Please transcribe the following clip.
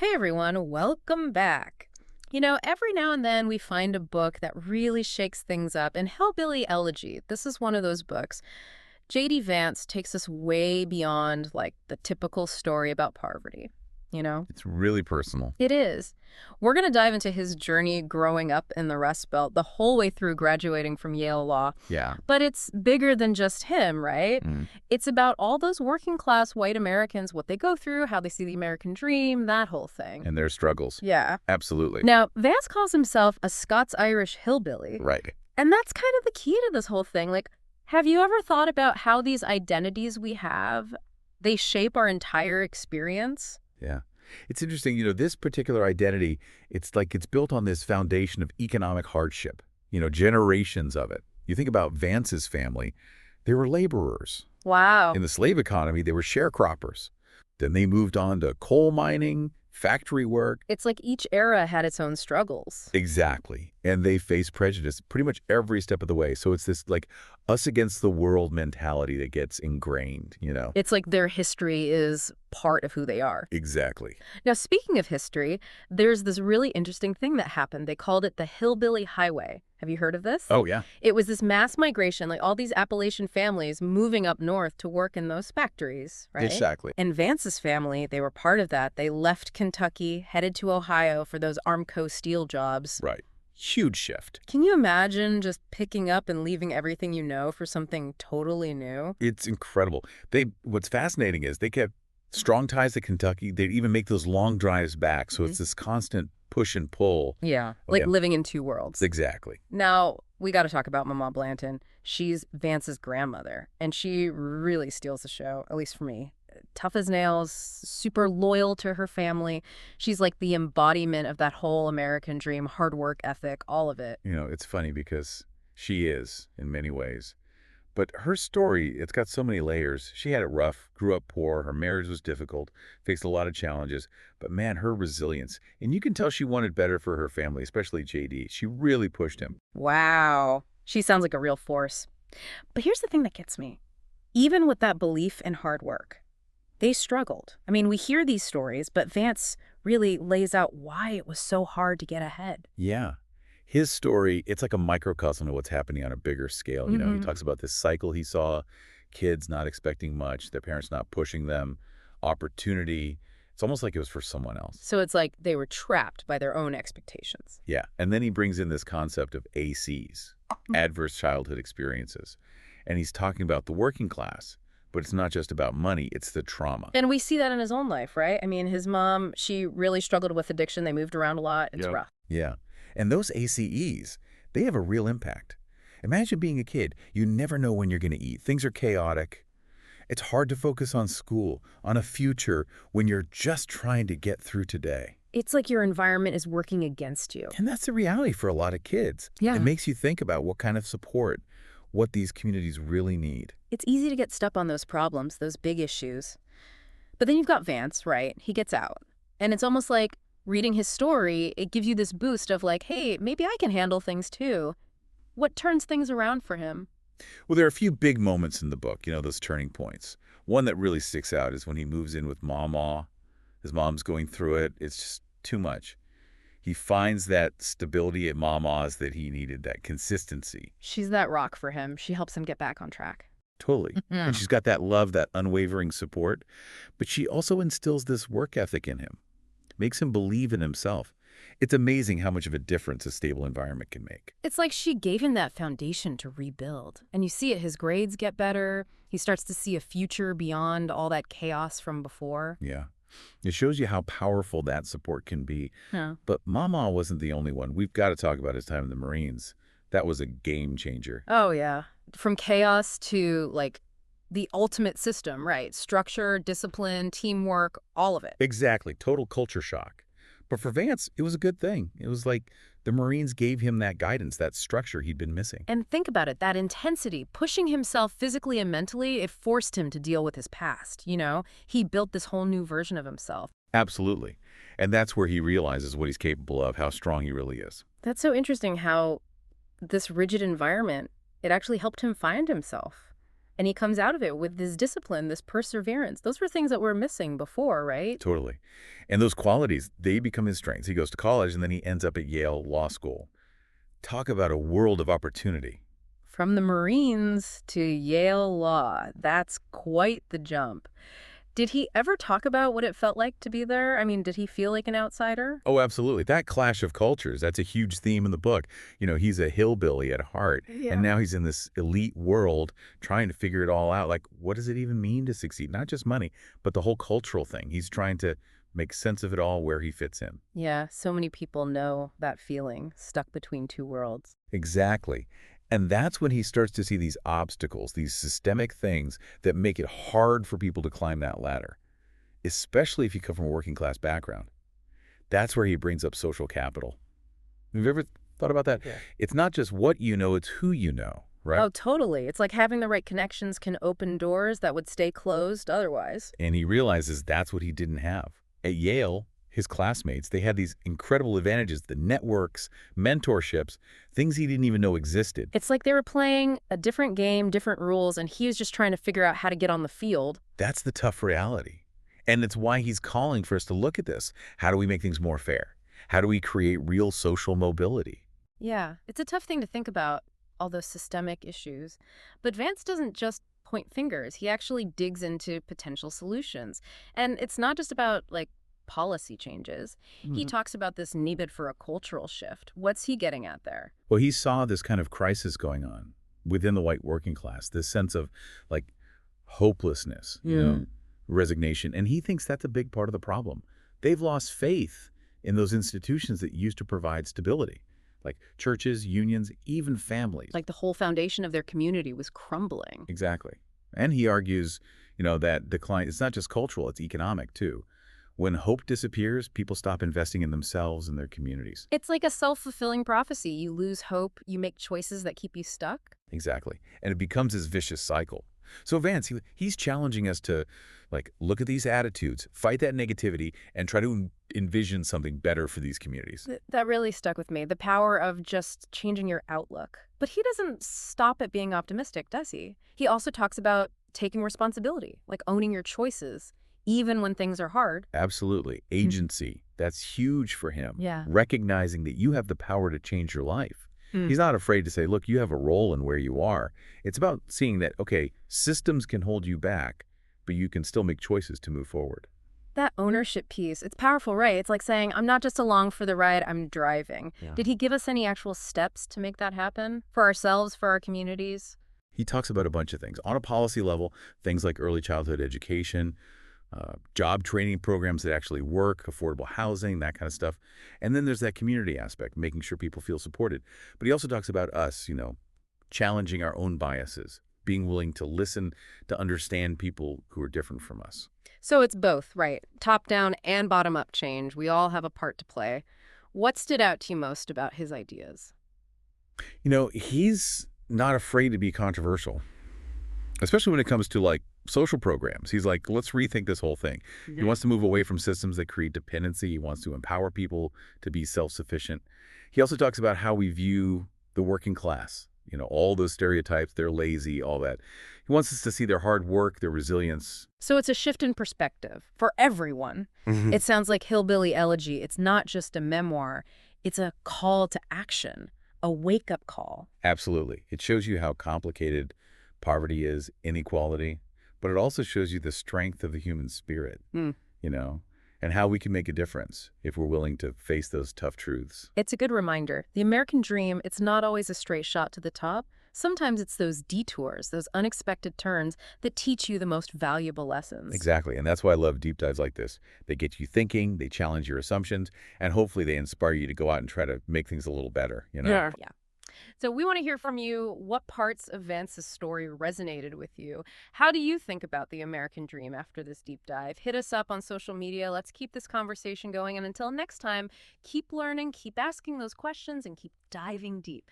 Hey everyone, welcome back. Every now and then we find a book that really shakes things up, and Hillbilly Elegy, this is one of those books. J.D. Vance takes us way beyond, like, the typical story about poverty, you know? It's really personal. It is. We're going to dive into his journey growing up in the Rust Belt, the whole way through graduating from Yale Law. Yeah. But it's bigger than just him, right? Mm. It's about all those working class white Americans, what they go through, how they see the American dream, that whole thing. And their struggles. Yeah. Absolutely. Now, Vance calls himself a Scots-Irish hillbilly. Right. And that's kind of the key to this whole thing. Like, have you ever thought about how these identities we have, they shape our entire experience? Yeah. It's interesting, this particular identity, it's built on this foundation of economic hardship, generations of it. You think about Vance's family, they were laborers. Wow. In the slave economy, they were sharecroppers. Then they moved on to coal mining, factory work. It's like each era had its own struggles. Exactly. And they faced prejudice pretty much every step of the way. So it's this like us against the world mentality that gets ingrained. It's like their history is part of who they are. Exactly. Now, speaking of history, there's this really interesting thing that happened. They called it the Hillbilly Highway. Have you heard of this? Oh, yeah. It was this mass migration, like all these Appalachian families moving up north to work in those factories, right? Exactly. And Vance's family, they were part of that. They left Kentucky, headed to Ohio for those Armco steel jobs. Right. Huge shift. Can you imagine just picking up and leaving everything you know for something totally new? It's incredible. What's fascinating is they kept strong ties to Kentucky. They'd even make those long drives back. So it's this constant push and pull. Yeah, like living in two worlds. Exactly. Now, we got to talk about Mama Blanton. She's Vance's grandmother, and she really steals the show, at least for me. Tough as nails, super loyal to her family. She's like the embodiment of that whole American dream, hard work ethic, all of it. It's funny because she is in many ways. But her story, it's got so many layers. She had it rough, grew up poor, her marriage was difficult, faced a lot of challenges. But man, her resilience. And you can tell she wanted better for her family, especially JD. She really pushed him. Wow. She sounds like a real force. But here's the thing that gets me. Even with that belief in hard work, they struggled. I mean, we hear these stories, but Vance really lays out why it was so hard to get ahead. Yeah. His story, it's like a microcosm of what's happening on a bigger scale. He talks about this cycle he saw, kids not expecting much, their parents not pushing them, opportunity. It's almost like it was for someone else. So it's like they were trapped by their own expectations. Yeah. And then he brings in this concept of ACs, adverse childhood experiences. And he's talking about the working class. But it's not just about money, it's the trauma. And we see that in his own life, right? I mean, his mom, she really struggled with addiction. They moved around a lot. It's rough. Yeah. And those ACEs, they have a real impact. Imagine being a kid. You never know when you're going to eat. Things are chaotic. It's hard to focus on school, on a future, when you're just trying to get through today. It's like your environment is working against you. And that's the reality for a lot of kids. Yeah. It makes you think about what kind of support, what these communities really need. It's easy to get stuck on those problems, those big issues. But then you've got Vance, right? He gets out. And it's almost like reading his story, it gives you this boost of like, hey, maybe I can handle things too. What turns things around for him? Well, there are a few big moments in the book, those turning points. One that really sticks out is when he moves in with Mama. His mom's going through it. It's just too much. He finds that stability at Mama's that he needed, that consistency. She's that rock for him. She helps him get back on track. Totally. And she's got that love, that unwavering support. But she also instills this work ethic in him, makes him believe in himself. It's amazing how much of a difference a stable environment can make. It's like she gave him that foundation to rebuild. And you see it, his grades get better. He starts to see a future beyond all that chaos from before. Yeah. It shows you how powerful that support can be. Yeah. But Mama wasn't the only one. We've got to talk about his time in the Marines. That was a game changer. Oh, yeah. From chaos to, like, the ultimate system, right? Structure, discipline, teamwork, all of it. Exactly. Total culture shock. But for Vance, it was a good thing. It was like the Marines gave him that guidance, that structure he'd been missing. And think about it, that intensity, pushing himself physically and mentally, it forced him to deal with his past, He built this whole new version of himself. Absolutely. And that's where he realizes what he's capable of, how strong he really is. That's so interesting how this rigid environment, it actually helped him find himself. And he comes out of it with this discipline, this perseverance. Those were things that were missing before, right? Totally. And those qualities, they become his strengths. He goes to college, and then he ends up at Yale Law School. Talk about a world of opportunity. From the Marines to Yale Law, that's quite the jump. Did he ever talk about what it felt like to be there? I mean, did he feel like an outsider? Oh, absolutely. That clash of cultures, that's a huge theme in the book. He's a hillbilly at heart, and Yeah. now he's in this elite world trying to figure it all out. Like, what does it even mean to succeed? Not just money, but the whole cultural thing. He's trying to make sense of it all, where he fits in. Yeah, so many people know that feeling, stuck between two worlds. Exactly. And that's when he starts to see these obstacles, these systemic things that make it hard for people to climb that ladder, especially if you come from a working class background. That's where he brings up social capital. Have you ever thought about that? Yeah. It's not just what you know, it's who you know, right? Oh, totally. It's like having the right connections can open doors that would stay closed otherwise. And he realizes that's what he didn't have. At Yale, his classmates, they had these incredible advantages, the networks, mentorships, things he didn't even know existed. It's like they were playing a different game, different rules, and he was just trying to figure out how to get on the field. That's the tough reality. And it's why he's calling for us to look at this. How do we make things more fair? How do we create real social mobility? Yeah, it's a tough thing to think about, all those systemic issues. But Vance doesn't just point fingers. He actually digs into potential solutions. And it's not just about, like, policy changes. He talks about this need for a cultural shift. What's he getting at there? Well, he saw this kind of crisis going on within the white working class, this sense of like hopelessness, resignation. And he thinks that's a big part of the problem. They've lost faith in those institutions that used to provide stability, like churches, unions, even families. Like the whole foundation of their community was crumbling. Exactly. And he argues, that decline, it's not just cultural, it's economic too. When hope disappears, people stop investing in themselves and their communities. It's like a self-fulfilling prophecy. You lose hope, you make choices that keep you stuck. Exactly. And it becomes this vicious cycle. So Vance, he's challenging us to look at these attitudes, fight that negativity, and try to envision something better for these communities. That really stuck with me, the power of just changing your outlook. But he doesn't stop at being optimistic, does he? He also talks about taking responsibility, like owning your choices, even when things are hard. Absolutely. Agency. That's huge for him. Yeah. Recognizing that you have the power to change your life. He's not afraid to say, look, you have a role in where you are. It's about seeing that, okay, systems can hold you back, but you can still make choices to move forward. That ownership piece, it's powerful, right? It's like saying, I'm not just along for the ride, I'm driving. Yeah. Did he give us any actual steps to make that happen? For ourselves, for our communities? He talks about a bunch of things. On a policy level, things like early childhood education, job training programs that actually work, affordable housing, that kind of stuff. And then there's that community aspect, making sure people feel supported. But he also talks about us, challenging our own biases, being willing to listen, to understand people who are different from us. So it's both, right? Top-down and bottom-up change. We all have a part to play. What stood out to you most about his ideas? He's not afraid to be controversial, especially when it comes to social programs. He's like, let's rethink this whole thing. He wants to move away from systems that create dependency. He wants to empower people to be self-sufficient. He also talks about how we view the working class. All those stereotypes, they're lazy, all that. He wants us to see their hard work, their resilience. So it's a shift in perspective for everyone. It sounds like Hillbilly Elegy. It's not just a memoir. It's a call to action, a wake-up call. Absolutely. It shows you how complicated poverty is, inequality, but it also shows you the strength of the human spirit, and how we can make a difference if we're willing to face those tough truths. It's a good reminder. The American dream, it's not always a straight shot to the top. Sometimes it's those detours, those unexpected turns that teach you the most valuable lessons. Exactly. And that's why I love deep dives like this. They get you thinking, they challenge your assumptions, and hopefully they inspire you to go out and try to make things a little better, Yeah. So we want to hear from you. What parts of Vance's story resonated with you? How do you think about the American dream after this deep dive? Hit us up on social media. Let's keep this conversation going. And until next time, keep learning, keep asking those questions, and keep diving deep.